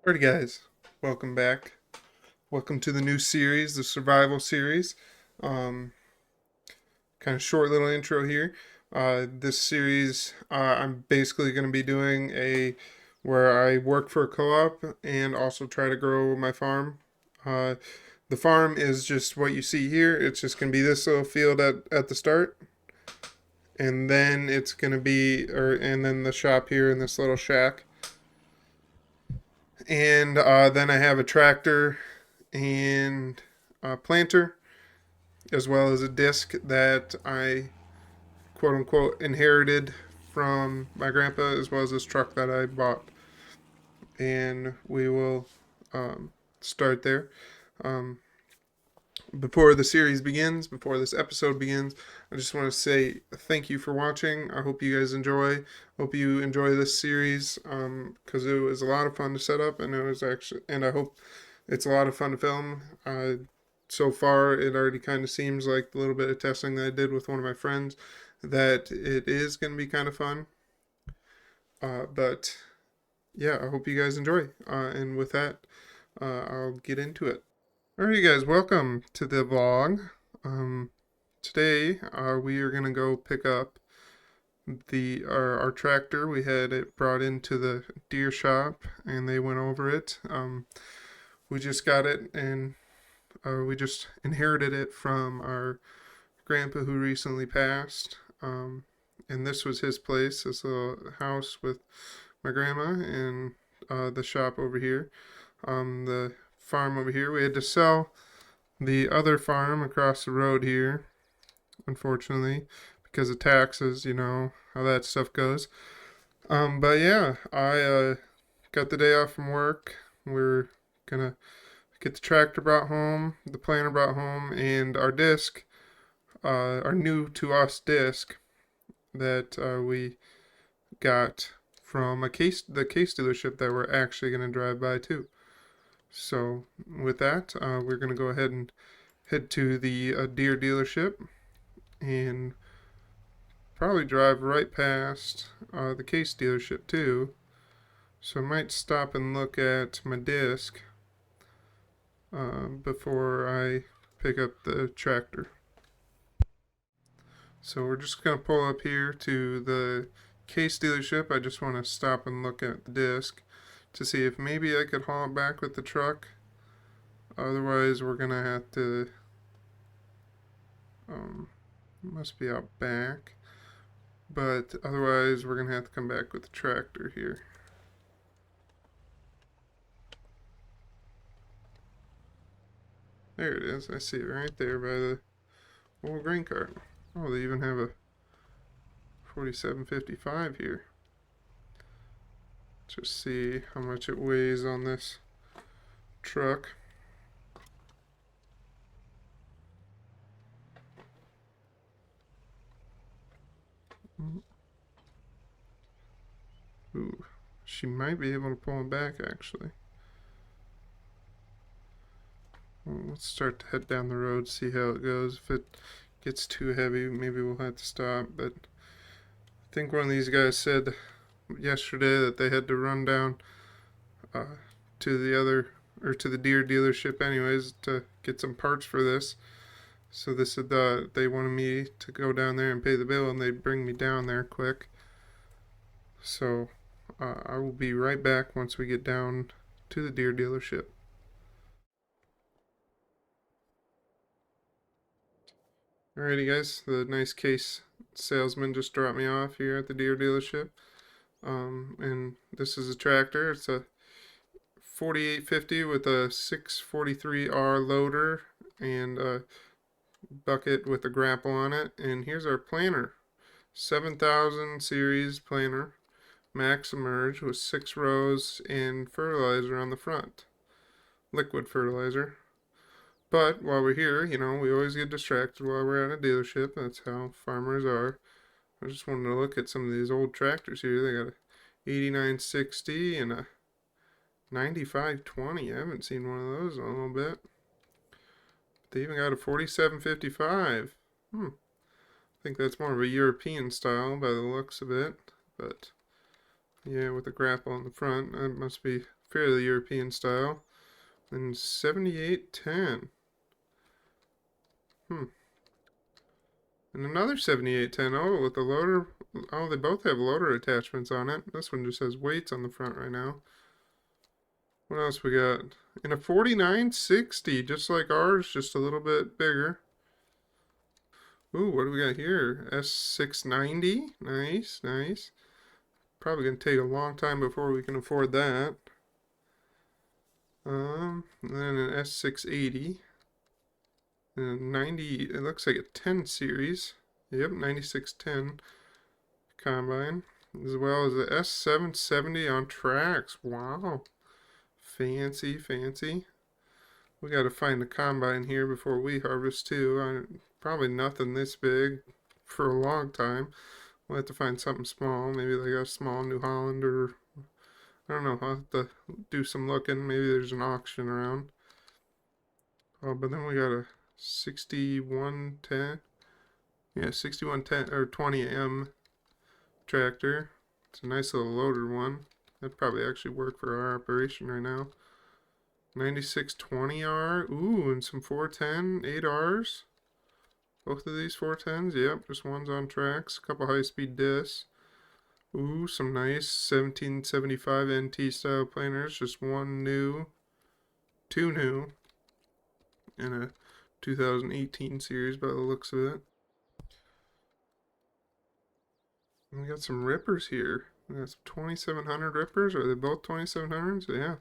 Alrighty, guys, welcome back. Welcome to the new series, the Survival Series. Um, Kind of short little intro here. This series, I'm basically going to be doing a where I work for a co-op and also try to grow my farm. Uh, the farm is just what you see here. It's just going to be this little field at the start, and then it's going to be, and then the shop here in this little shack, and then I have a tractor and a planter, as well as a disc that I quote unquote inherited from my grandpa, as well as this truck that I bought. And we will start there. Um, Before the series begins, before this episode begins, I just want to say thank you for watching. I hope you guys enjoy. Hope you enjoy this series because it was a lot of fun to set up, and I hope it's a lot of fun to film. So far, it already kind of seems like the little bit of testing that I did with one of my friends that it is going to be kind of fun. But yeah, I hope you guys enjoy. And with that, I'll get into it. Alright, guys, welcome to the vlog. Today we are gonna go pick up our tractor. We had it brought into the deer shop, and they went over it. We just got it, and we just inherited it from our grandpa who recently passed. And this was his place, this little house with my grandma and the shop over here. The farm over here. We had to sell the other farm across the road here, unfortunately, because of taxes, you know how that stuff goes. But yeah, I got the day off from work. We're gonna get the tractor brought home, the planter brought home, and our disc, our new to us disc that we got from the case dealership that we're actually gonna drive by too. So with that, we're gonna go ahead and head to the deer dealership and probably drive right past the case dealership too. So I might stop and look at my disc before I pick up the tractor. So we're just going to pull up here to the case dealership. I just want to stop and look at the disc to see if maybe I could haul it back with the truck. Otherwise, we're going to have to, must be out back. But otherwise, we're going to have to come back with the tractor here. There it is. I see it right there by the old grain cart. Oh, they even have a 4755 here. Just see how much it weighs on this truck. Ooh, she might be able to pull it back actually. Well, let's start to head down the road, see how it goes. If it gets too heavy, maybe we'll have to stop. But I think one of these guys said yesterday that they had to run down to the other, or to the deer dealership anyways, to get some parts for this. So they said they wanted me to go down there and pay the bill, and they'd bring me down there quick. So I will be right back once we get down to the deer dealership. Alrighty, guys, the nice case salesman just dropped me off here at the deer dealership. And this is a tractor. It's a 4850 with a 643R loader and a bucket with a grapple on it. And here's our planter, 7000 series planter, max emerge with 6 rows and fertilizer on the front, liquid fertilizer. But while we're here, you know, we always get distracted while we're at a dealership. That's how farmers are. I just wanted to look at some of these old tractors here. They got a 8960 and a 9520. I haven't seen one of those in a little bit. They even got a 4755. I think that's more of a European style by the looks of it. But yeah, with a grapple on the front, that must be fairly European style. And 7810. Hmm. And another 7810. Oh, with the loader. Oh, they both have loader attachments on it. This one just has weights on the front right now. What else we got? And a 4960, just like ours, just a little bit bigger. Ooh, what do we got here? S690. Nice, nice. Probably gonna take a long time before we can afford that. And then an S680. And 90, it looks like a 10 series. Yep, 9610 combine. As well as the S770 on tracks. Wow. Fancy, fancy. We got to find a combine here before we harvest too. Probably nothing this big for a long time. We'll have to find something small. Maybe like a small New Holland or I don't know. I'll have to do some looking. Maybe there's an auction around. Oh, but then we got a 6110. Yeah, 6110 or 20M tractor. It's a nice little loader one. That'd probably actually work for our operation right now. 9620R. Ooh, and some 410 8Rs. Both of these 410s. Yep, just one's on tracks. A couple high-speed discs. Ooh, some nice 1775 NT style planers. Just one new, two new, and a 2018 series by the looks of it. And we got some rippers here. We got some 2700 rippers. Are they both 2700s? Yeah,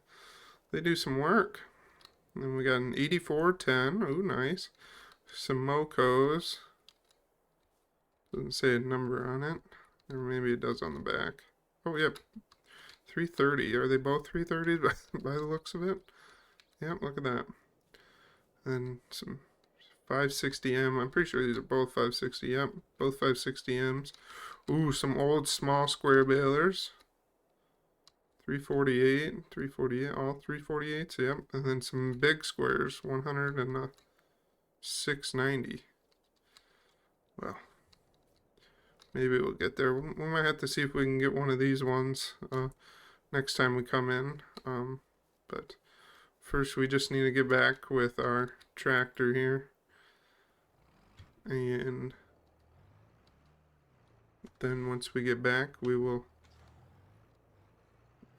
they do some work. And then we got an 8410. Ooh, nice. Some Mocos. Doesn't say a number on it. Or maybe it does on the back. Oh, yep. 330. Are they both 330s by the looks of it? Yep, look at that. And some 560M. I'm pretty sure these are both 560. Yep, both 560Ms. Ooh, some old small square balers. 348, 348, all 348s, yep. And then some big squares, 100 and a 690. Well, maybe we'll get there. We might have to see if we can get one of these ones next time we come in. But first we just need to get back with our tractor here. And then once we get back, we will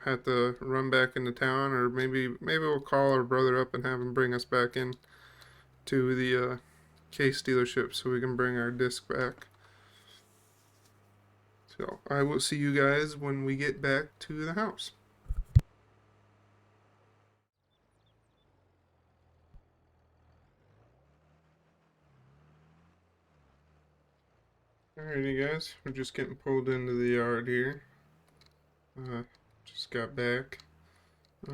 have to run back into town, or maybe we'll call our brother up and have him bring us back in to the case dealership so we can bring our disc back. So I will see you guys when we get back to the house. Alrighty guys, we're just getting pulled into the yard here. Just got back. I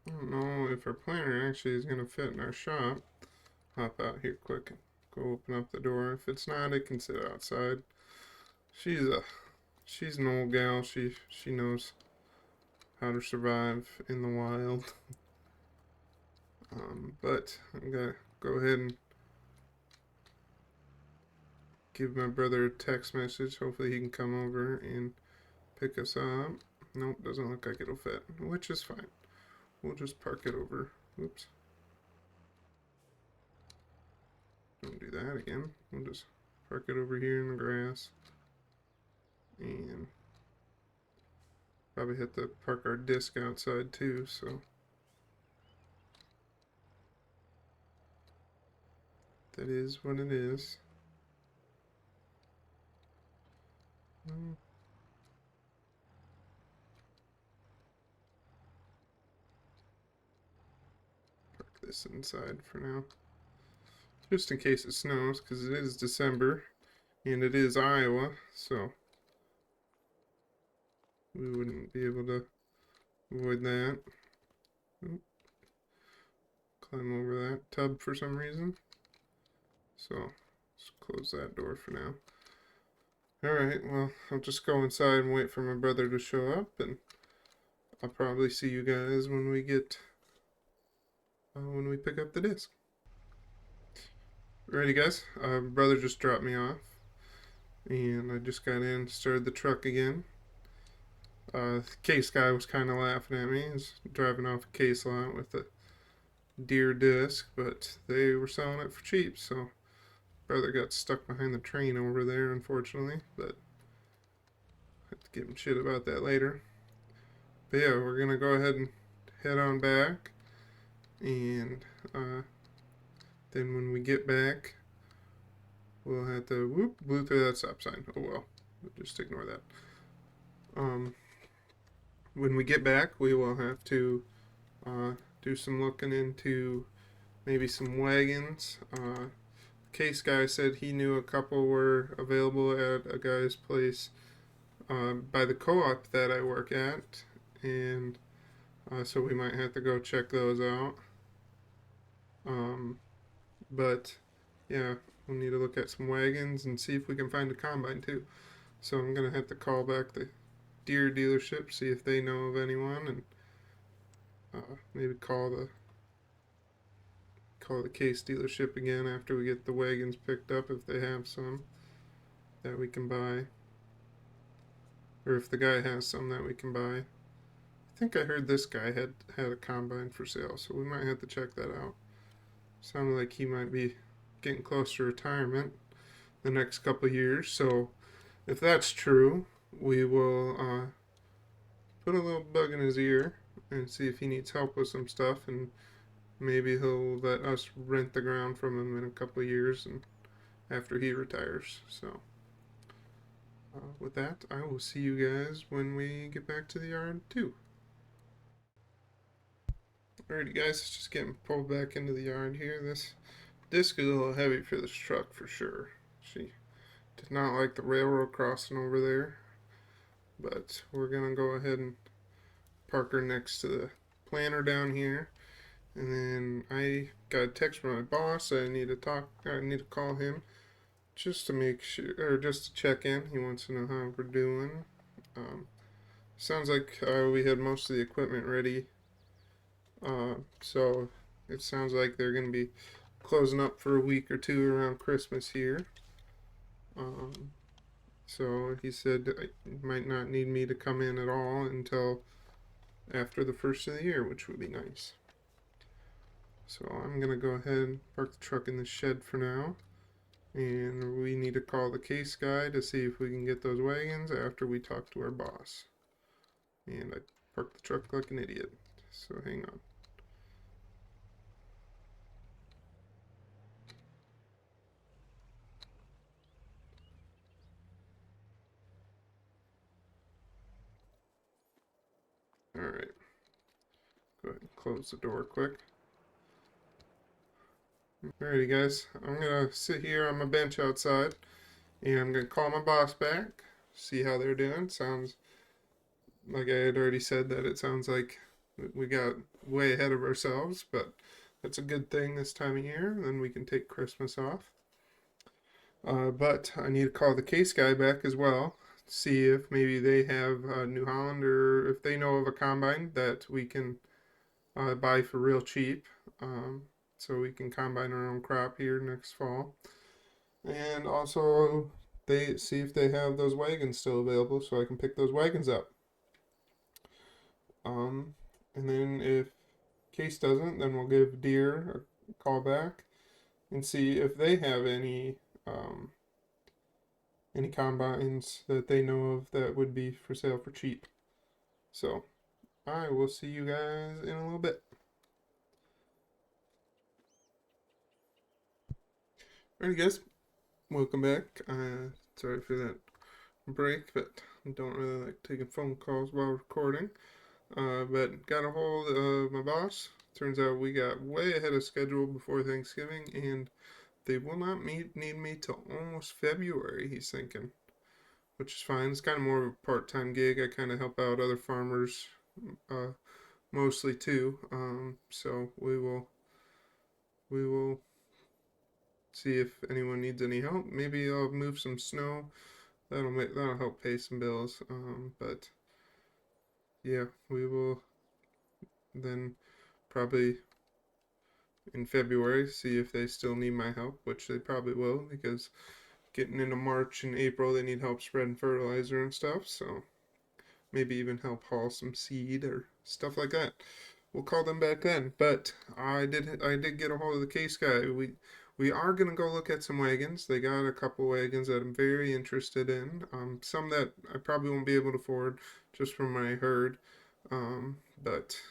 don't know if our planter actually is going to fit in our shop. Hop out here quick and go open up the door. If it's not, it can sit outside. She's an old gal. She knows how to survive in the wild. But I'm gonna go ahead and give my brother a text message. Hopefully he can come over and pick us up. Nope, doesn't look like it'll fit, which is fine. We'll just park it over. Oops. Don't do that again. We'll just park it over here in the grass. And probably have to park our disc outside too, so that is what it is. Park this inside for now. Just in case it snows, because it is December, and it is Iowa, so we wouldn't be able to avoid that. Oop. Climb over that tub for some reason. So, let's close that door for now. Alright, well, I'll just go inside and wait for my brother to show up, and I'll probably see you guys when we get, when we pick up the disc. Alrighty guys, brother just dropped me off, and I just got in, started the truck again. The case guy was kind of laughing at me. He's driving off a case lot with a deer disc, but they were selling it for cheap, so brother got stuck behind the train over there, unfortunately. But I have to give him shit about that later. But yeah, we're gonna go ahead and head on back, and then when we get back, we'll have to whoop blew through that stop sign. Oh well, just ignore that. Um, when we get back, we will have to uh, do some looking into maybe some wagons. Case guy said he knew a couple were available at a guy's place by the co-op that I work at, and so we might have to go check those out. Um, but yeah, we'll need to look at some wagons and see if we can find a combine too. So I'm gonna have to call back the deer dealership, see if they know of anyone, and maybe call the case dealership again after we get the wagons picked up if they have some that we can buy, or if the guy has some that we can buy. I think I heard this guy had a combine for sale, so we might have to check that out. Sounded like he might be getting close to retirement the next couple years. So if that's true, we will put a little bug in his ear and see if he needs help with some stuff, and maybe he'll let us rent the ground from him in a couple of years and after he retires. So with that, I will see you guys when we get back to the yard too. Alrighty guys, it's just getting pulled back into the yard here. This disc is a little heavy for this truck for sure. She did not like the railroad crossing over there, but we're gonna go ahead and park her next to the planter down here. And then I got a text from my boss. I need to call him just to make sure, or just to check in. He wants to know how we're doing. Um, Sounds like we had most of the equipment ready. So it sounds like they're going to be closing up for a week or two around Christmas here. Um, so he said he might not need me to come in at all until after the first of the year, which would be nice. So I'm going to go ahead and park the truck in the shed for now. And we need to call the case guy to see if we can get those wagons after we talk to our boss. And I parked the truck like an idiot. So hang on. Alright. Go ahead and close the door quick. Alrighty guys, I'm gonna sit here on my bench outside and I'm gonna call my boss back, see how they're doing. Sounds like I had already said that it sounds like we got way ahead of ourselves, but that's a good thing this time of year. Then we can take Christmas off. But I need to call the case guy back as well, see if maybe they have New Holland or if they know of a combine that we can buy for real cheap. So we can combine our own crop here next fall. And also, they see if they have those wagons still available, so I can pick those wagons up. Um, and then if Case doesn't, then we'll give Deere a call back and see if they have any combines that they know of that would be for sale for cheap. So I will see you guys in a little bit. Alright guys, welcome back. Sorry for that break, but I don't really like taking phone calls while recording. But got a hold of my boss. Turns out we got way ahead of schedule before Thanksgiving, and they will not need me till almost February, he's thinking, which is fine. It's kind of more of a part-time gig. I kind of help out other farmers, uh, mostly too. So we will see if anyone needs any help. Maybe I'll move some snow. That'll help pay some bills. But yeah, we will then probably in February see if they still need my help, which they probably will because getting into March and April they need help spreading fertilizer and stuff. So maybe even help haul some seed or stuff like that. We'll call them back then. But I did get a hold of the case guy. We are gonna go look at some wagons. They got a couple wagons that I'm very interested in. Some that I probably won't be able to afford just from my herd. But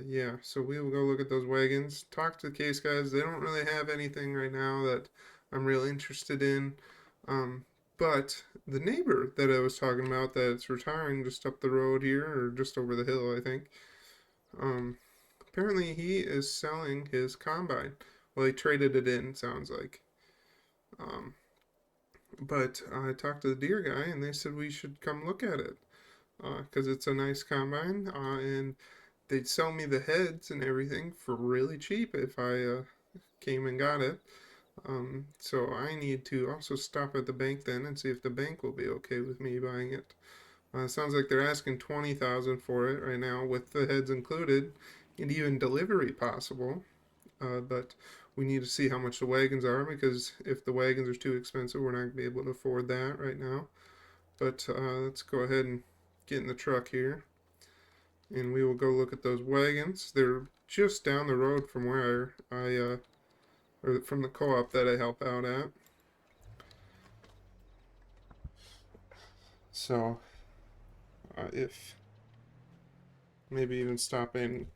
yeah, so we will go look at those wagons. Talk to the case guys. They don't really have anything right now that I'm real interested in. Um, but the neighbor that I was talking about that's retiring just up the road here, or just over the hill, I think. Um, Apparently he is selling his combine. Well, he traded it in, sounds like. Um, but I talked to the deer guy, and they said we should come look at it because it's a nice combine, and they'd sell me the heads and everything for really cheap if I came and got it. So I need to also stop at the bank then and see if the bank will be okay with me buying it. Sounds like they're asking 20,000 for it right now, with the heads included, and even delivery possible. But we need to see how much the wagons are, because if the wagons are too expensive, we're not going to be able to afford that right now. But let's go ahead and get in the truck here, and we will go look at those wagons. They're just down the road from where or from the co-op that I help out at. So if maybe even stop in,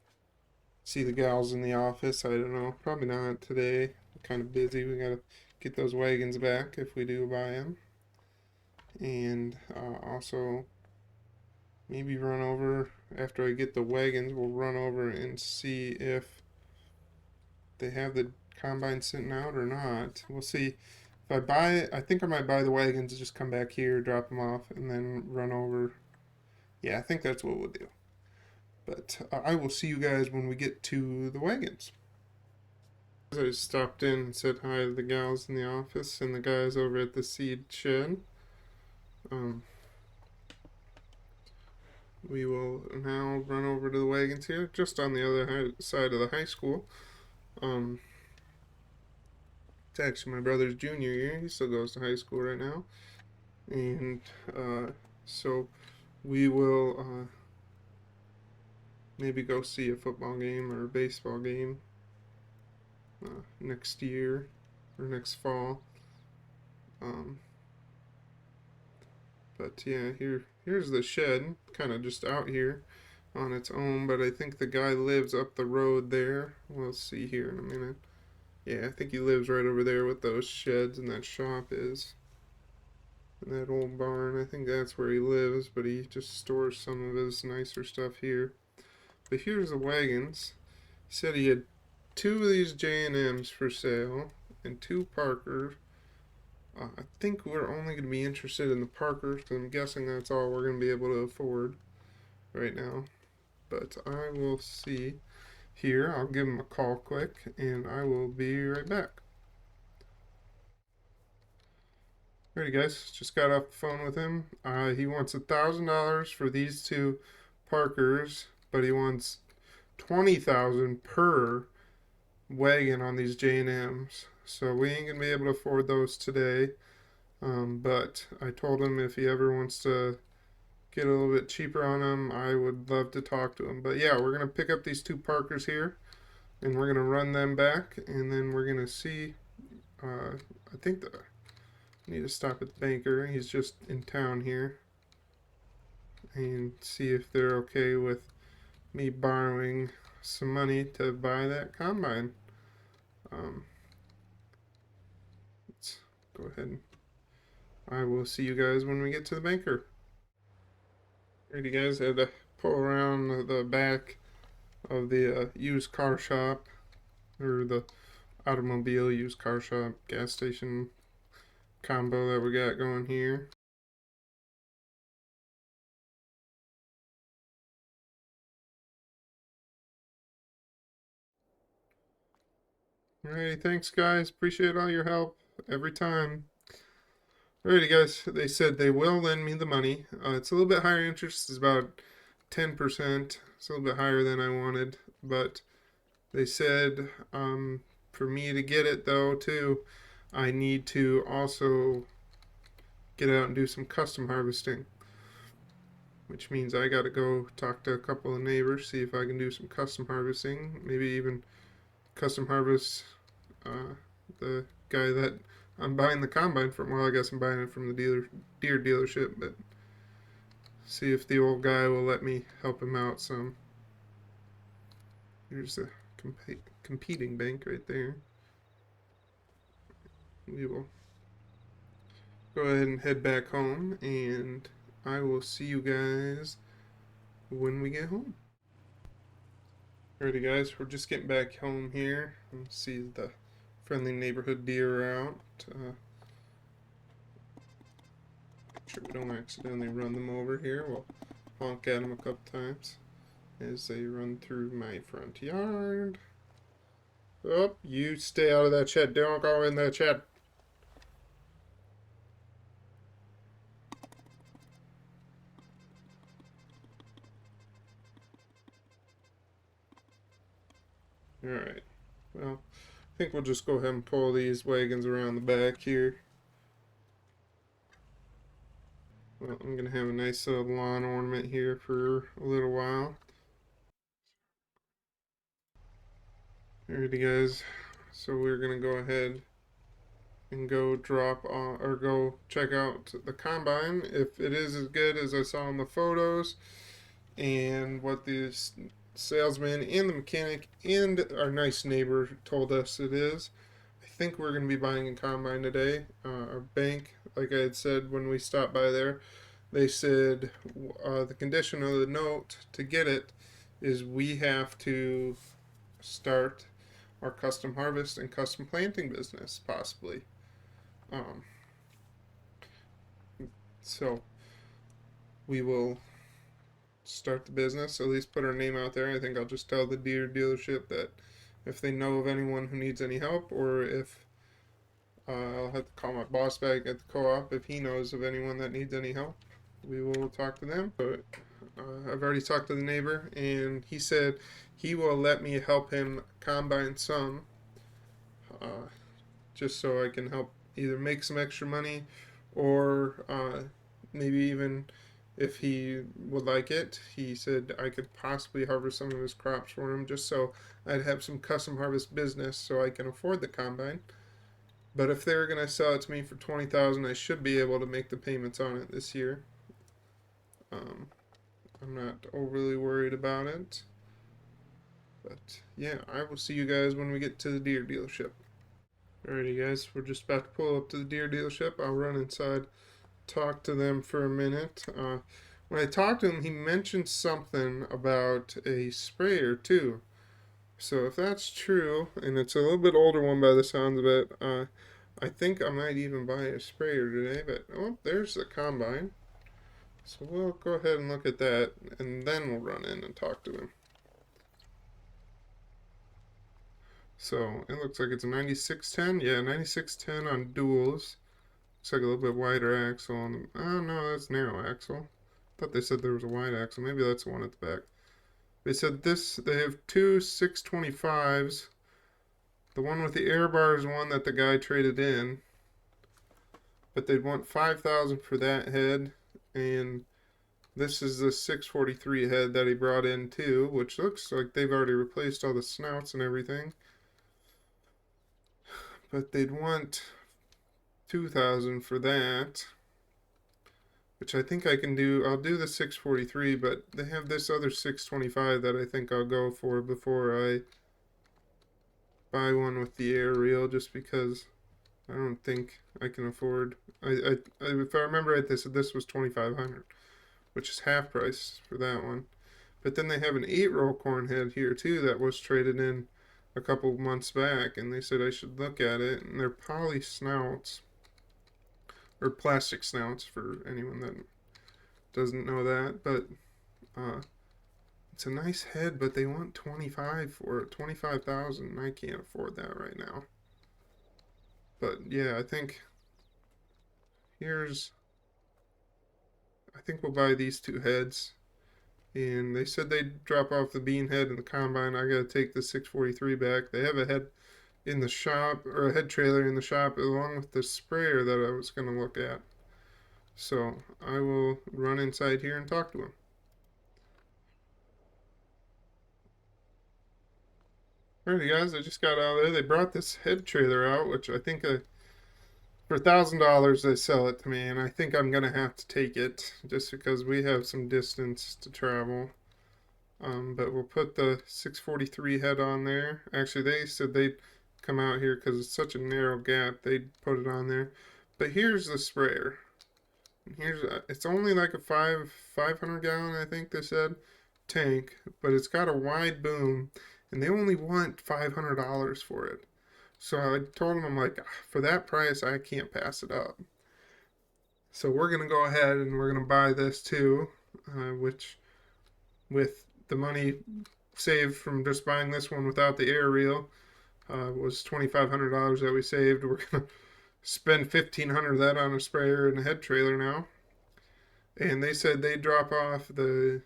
see the gals in the office. I don't know. Probably not today. I'm kind of busy. We gotta get those wagons back if we do buy them, and also maybe run over after I get the wagons. We'll run over and see if they have the combine sitting out or not. We'll see. If I buy it, I think I might buy the wagons, just come back here, drop them off, and then run over. Yeah, I think that's what we'll do. But I will see you guys when we get to the wagons. I stopped in and said hi to the gals in the office and the guys over at the seed shed. Um, we will now run over to the wagons here, just on the other side of the high school. Um, it's actually my brother's junior year. He still goes to high school right now. And so we will maybe go see a football game or a baseball game next year or next fall. Um, but yeah, here's the shed, kind of just out here on its own. But I think the guy lives up the road there. We'll see here in a minute. Yeah, I think he lives right over there with those sheds and that shop is. And that old barn, I think that's where he lives, but he just stores some of his nicer stuff here. But here's the wagons. He said he had two of these J&Ms for sale and two Parkers. I think we're only going to be interested in the Parkers because I'm guessing that's all we're going to be able to afford right now. But I will see here. I'll give him a call quick and I will be right back. Alrighty, guys, just got off the phone with him. He wants $1,000 for these two Parkers, but he wants 20,000 per wagon on these J&Ms. So we ain't gonna be able to afford those today. But I told him if he ever wants to get a little bit cheaper on them, I would love to talk to him. But yeah, we're gonna pick up these two Parkers here, and we're gonna run them back, and then we're gonna see. I think the I need to stop at the banker. He's just in town here, and see if they're okay with me borrowing some money to buy that combine. Um, let's go ahead and I will see you guys when we get to the banker. Alrighty, guys, I had to pull around the back of the used car shop, or the automobile used car shop gas station combo that we got going here. Alrighty, thanks guys. Appreciate all your help every time. Alrighty, guys. They said they will lend me the money. It's a little bit higher interest. It's about 10%. It's a little bit higher than I wanted, but they said for me to get it though too, I need to also get out and do some custom harvesting. which means I got to go talk to a couple of neighbors, see if I can do some custom harvesting, maybe even custom harvest the guy that I'm buying the combine from. Well, I guess I'm buying it from the deer dealership, but see if the old guy will let me help him out some. Here's the competing bank right there. We will go ahead and head back home, and I will see you guys when we get home. Alrighty, guys, we're just getting back home here. See the friendly neighborhood deer out. Make sure we don't accidentally run them over here. We'll honk at them a couple times as they run through my front yard. Oh, you stay out of that shed. Don't go in that shed. Alright. Well, I think we'll just go ahead and pull these wagons around the back here. Well, I'm going to have a nice little lawn ornament here for a little while. Alrighty, guys. So we're going to go ahead and go drop on, or go check out the combine if it is as good as I saw in the photos and what the salesman and the mechanic and our nice neighbor told us it is. I think we're going to be buying a combine today. Our bank, like I had said when we stopped by there, they said the condition of the note to get it is we have to start our custom harvest and custom planting business, possibly. Um, so we will start the business, at least put our name out there. I think I'll just tell the deer dealership that if they know of anyone who needs any help, or if I'll have to call my boss back at the co-op if he knows of anyone that needs any help. We will talk to them. But I've already talked to the neighbor, and he said he will let me help him combine some, just so I can help either make some extra money, or maybe even if he would like it, he said I could possibly harvest some of his crops for him, just so I'd have some custom harvest business so I can afford the combine. But if they're gonna sell it to me for 20,000, I should be able to make the payments on it this year. I'm not overly worried about it. But yeah, I will see you guys when we get to the deer dealership. Alrighty, guys, we're just about to pull up to the deer dealership. I'll run inside, talk to them for a minute. When I talked to him, he mentioned something about a sprayer too. So if that's true, and it's a little bit older one by the sounds of it, I think I might even buy a sprayer today. But oh, there's the combine. So we'll go ahead and look at that, and then we'll run in and talk to him. So it looks like it's a 9610. Yeah, 9610 on duals. Looks like a little bit wider axle on the. Oh no, that's narrow axle. Thought they said there was a wide axle. Maybe that's the one at the back. They said this. They have two 625s. The one with the air bar is one that the guy traded in, but they'd want 5,000 for that head, and this is the 643 head that he brought in too, which looks like they've already replaced all the snouts and everything. But they'd want 2,000 for that, which I think I can do. I'll do the 643, but they have this other 625 that I think I'll go for before I buy one with the air reel, just because I don't think I can afford. If I remember right, they said this was 2,500, which is half price for that one. But then they have an 8-row corn head here too that was traded in a couple months back, and they said I should look at it. And they're poly snouts, or plastic snouts for anyone that doesn't know that. But it's a nice head, but they want 25 for it, 25,000. I can't afford that right now. But yeah, I think I think we'll buy these two heads. And they said they'd drop off the bean head in the combine. I gotta take the 643 back. They have a head in the shop, or a head trailer in the shop, along with the sprayer that I was gonna look at. So I will run inside here and talk to him. Alrighty guys, I just got out of there. They brought this head trailer out, which I think for $1,000 they sell it to me, and I think I'm gonna have to take it just because we have some distance to travel. But we'll put the 643 head on there. Actually, they said they'd come out here because it's such a narrow gap. They'd put it on there. But here's the sprayer. Here's it's only like a 500 gallon, I think they said, tank, but it's got a wide boom, and they only want $500 for it. So I told them, I'm like, for that price, I can't pass it up. So we're gonna go ahead and we're gonna buy this too, which with the money saved from just buying this one without the air reel was $2,500 that we saved. We're gonna spend $1,500 of that on a sprayer and a head trailer now. And they said they'd drop off the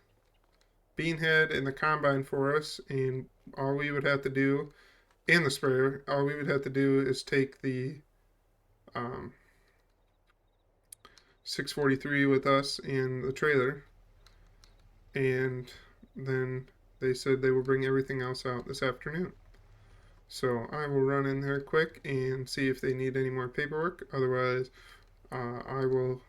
bean head and the combine for us, and all we would have to do, and the sprayer, all we would have to do is take the 643 with us in the trailer, and then they said they will bring everything else out this afternoon. So I will run in there quick and see if they need any more paperwork. Otherwise, I will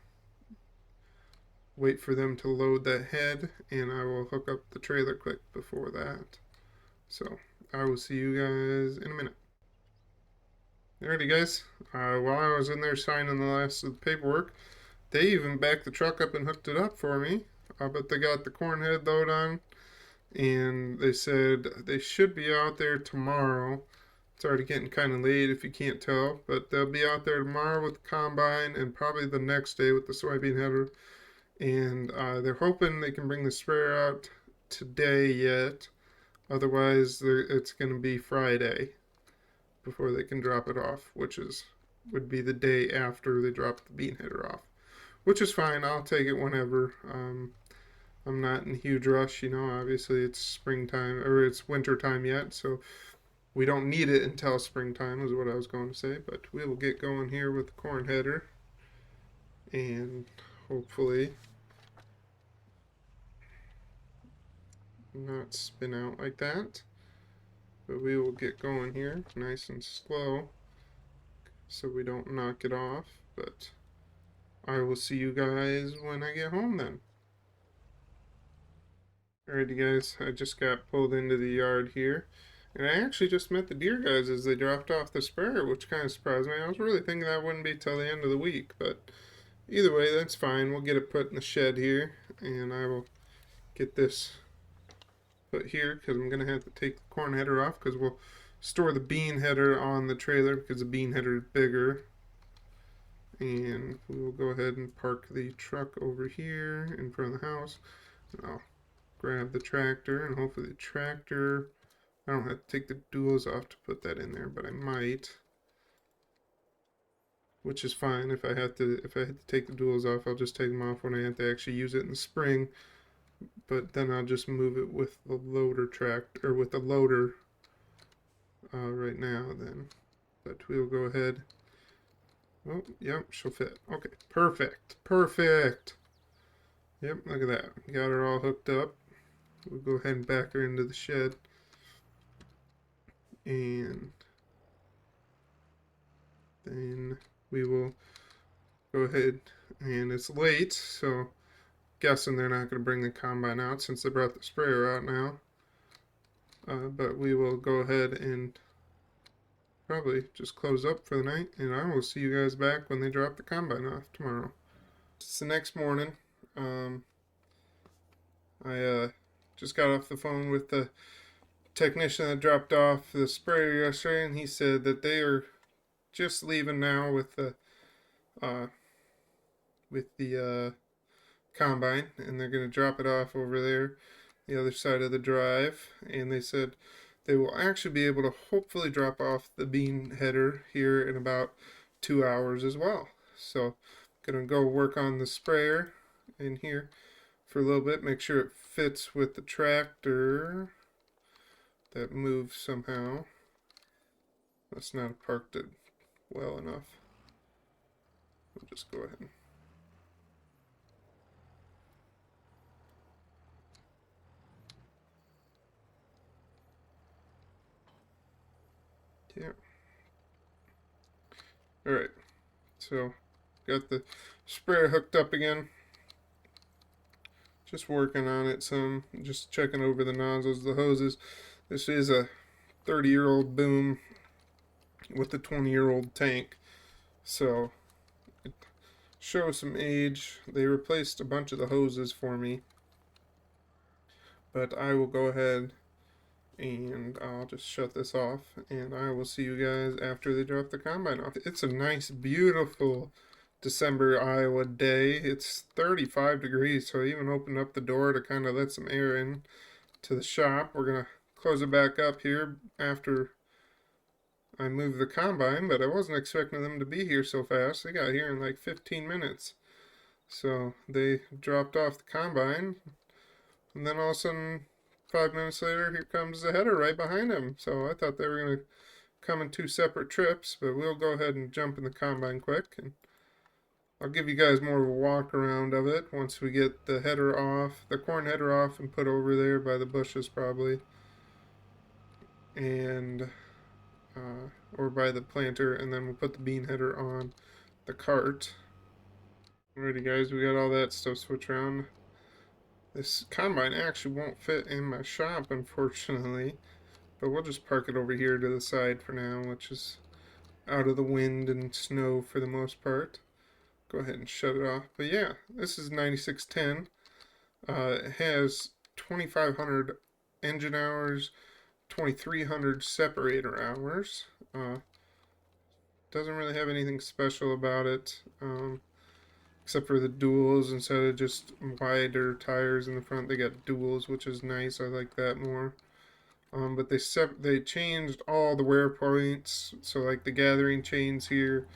wait for them to load that head, and I will hook up the trailer quick before that. So I will see you guys in a minute. Alrighty guys, while I was in there signing the last of the paperwork, they even backed the truck up and hooked it up for me. But they got the corn head load on, and they said they should be out there tomorrow. It's already getting kind of late if you can't tell, but they'll be out there tomorrow with the combine and probably the next day with the soybean header. And they're hoping they can bring the sprayer out today yet. Otherwise, it's going to be Friday before they can drop it off, which would be the day after they drop the bean header off, which is fine. I'll take it whenever. I'm not in a huge rush, obviously it's springtime, or it's winter time yet, so we don't need it until springtime is what I was going to say. But we will get going here with the corn header, and hopefully not spin out like that. But we will get going here nice and slow so we don't knock it off. But I will see you guys when I get home then. Alrighty guys, I just got pulled into the yard here, and I actually just met the deer guys as they dropped off the sprayer, which kind of surprised me. I was really thinking that wouldn't be till the end of the week, but either way, that's fine. We'll get it put in the shed here, and I will get this put here because I'm going to have to take the corn header off because we'll store the bean header on the trailer because the bean header is bigger. And we will go ahead and park the truck over here in front of the house. And I'll grab the tractor, and hopefully the tractor, I don't have to take the duals off to put that in there, but I might, which is fine. If I had to take the duals off, I'll just take them off when I have to actually use it in the spring. But then I'll just move it with the loader tractor, or with the loader right now then. But we'll go ahead. Oh, yep, she'll fit. Okay, perfect, perfect. Yep, look at that. Got her all hooked up. We'll go ahead and back her into the shed. And then we will go ahead, and it's late, so guessing they're not going to bring the combine out since they brought the sprayer out now. But we will go ahead and probably just close up for the night, and I will see you guys back when they drop the combine off tomorrow. It's the next morning. I just got off the phone with the technician that dropped off the sprayer yesterday, and he said that they are just leaving now with the combine, and they're going to drop it off over there the other side of the drive. And they said they will actually be able to hopefully drop off the bean header here in about 2 hours as well. So gonna go work on the sprayer in here for a little bit, make sure it fits with the tractor that moves somehow. Must not have parked it well enough. We'll just go ahead. Yeah. All right. So got the sprayer hooked up again. Just working on it some. Just checking over the nozzles, the hoses. This is a 30-year-old boom with a 20-year-old tank. So it shows some age. They replaced a bunch of the hoses for me. But I will go ahead and I'll just shut this off and I will see you guys after they drop the combine off. It's a nice, beautiful December Iowa day. It's 35 degrees, so I even opened up the door to kind of let some air in to the shop. We're going to close it back up here after I move the combine, but I wasn't expecting them to be here so fast. They got here in like 15 minutes. So they dropped off the combine, and then all of a sudden, 5 minutes later, here comes the header right behind him. So I thought they were going to come in two separate trips, but we'll go ahead and jump in the combine quick, and I'll give you guys more of a walk around of it once we get the header off, the corn header off and put over there by the bushes probably, and or by the planter, and then we'll put the bean header on the cart. Alrighty guys, we got all that stuff switched around. This combine actually won't fit in my shop, unfortunately, but we'll just park it over here to the side for now, which is out of the wind and snow for the most part. Go ahead and shut it off. But yeah, this is 9610. It has 2,500 engine hours, 2,300 separator hours. Doesn't really have anything special about it, except for the duals. Instead of just wider tires in the front, they got duals, which is nice. I like that more. But they changed all the wear points. So like the gathering chains here,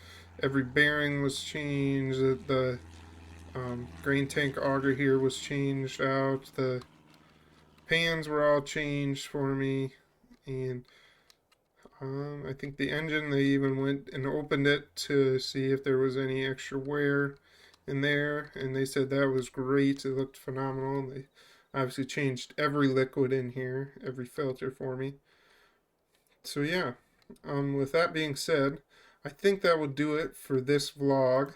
every bearing was changed. The grain tank auger here was changed out. The pans were all changed for me, and I think the engine, they even went and opened it to see if there was any extra wear in there, and they said that was great. It looked phenomenal. They obviously changed every liquid in here, every filter for me. So yeah, with that being said, I think that will do it for this vlog.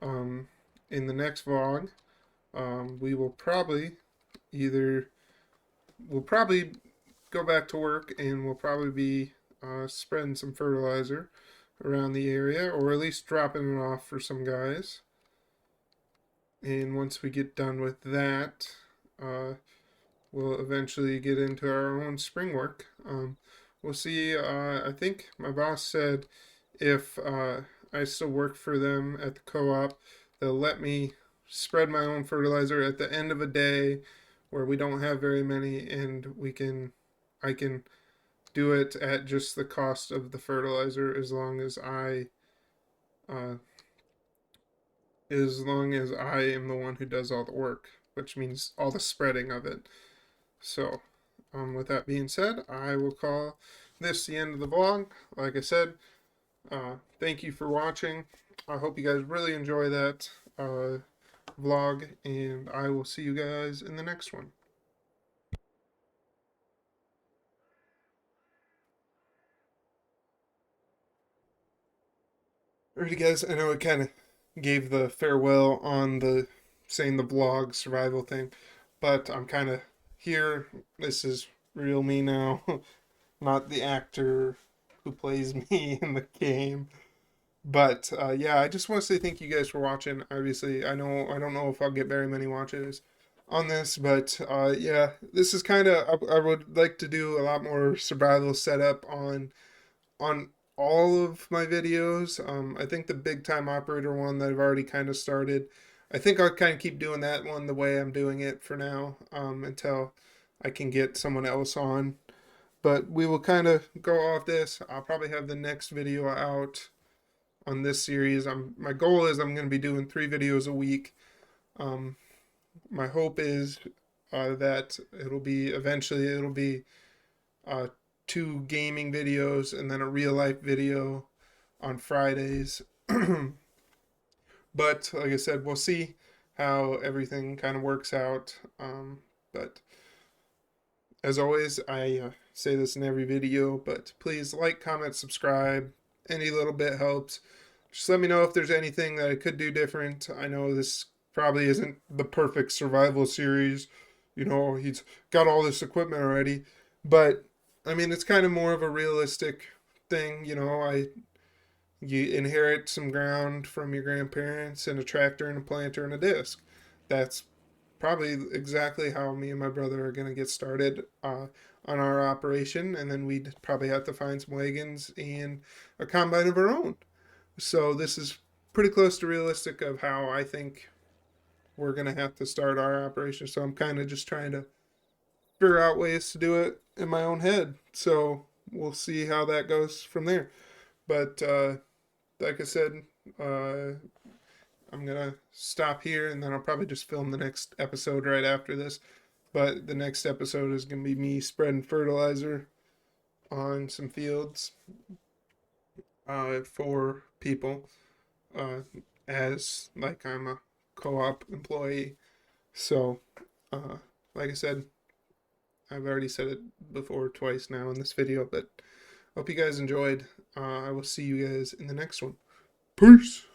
In the next vlog, we will probably either we'll probably go back to work and we'll probably be spreading some fertilizer around the area, or at least dropping it off for some guys. And once we get done with that, we'll eventually get into our own spring work. We'll see. I think my boss said if I still work for them at the co-op, they'll let me spread my own fertilizer at the end of a day where we don't have very many, and I can do it at just the cost of the fertilizer as long as uh, I am the one who does all the work, which means all the spreading of it. So, with that being said, I will call this the end of the vlog. Like I said, thank you for watching. I hope you guys really enjoy that vlog, and I will see you guys in the next one. Alrighty guys, I know it kind of gave the farewell on the saying the vlog survival thing, but I'm kind of here. This is real me now, not the actor who plays me in the game. But yeah, I just want to say thank you guys for watching. Obviously, I don't know if I'll get very many watches on this, but yeah, this is kind of I would like to do a lot more survival setup on all of my videos. I think the big time operator one that I've already kind of started, I think I'll kind of keep doing that one the way I'm doing it for now, until I can get someone else on. But we will kind of go off this. I'll probably have the next video out on this series. My goal is I'm going to be doing 3 videos a week. My hope is that eventually it'll be uh, 2 gaming videos and then a real life video on Fridays. But like I said, we'll see how everything kind of works out. But As always, I say this in every video, but please like, comment, subscribe. Any little bit helps. Just let me know if there's anything that I could do different. I know this probably isn't the perfect survival series. You know, he's got all this equipment already. But, I mean, it's kind of more of a realistic thing. You know, you inherit some ground from your grandparents and a tractor and a planter and a disc. That's probably exactly how me and my brother are going to get started on our operation. And then we'd probably have to find some wagons and a combine of our own. So this is pretty close to realistic of how I think we're going to have to start our operation. So I'm kind of just trying to figure out ways to do it in my own head. So we'll see how that goes from there. But like I said, uh, I'm gonna stop here and then I'll probably just film the next episode right after this. But the next episode is gonna be me spreading fertilizer on some fields for people as like I'm a co-op employee. So, uh, like I said, I've already said it before twice now in this video, but hope you guys enjoyed. I will see you guys in the next one. Peace.